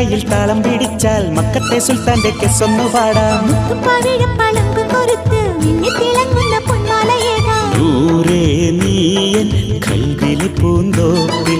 തകിലയിൽ താളം പിടിച്ചാൽ മക്കത്തെ സുൽത്താന്റെ കെസ്സൊന്നു പാടാം. നൂറേ നീയൻ കൽവിലെ പൂന്തോപ്പേ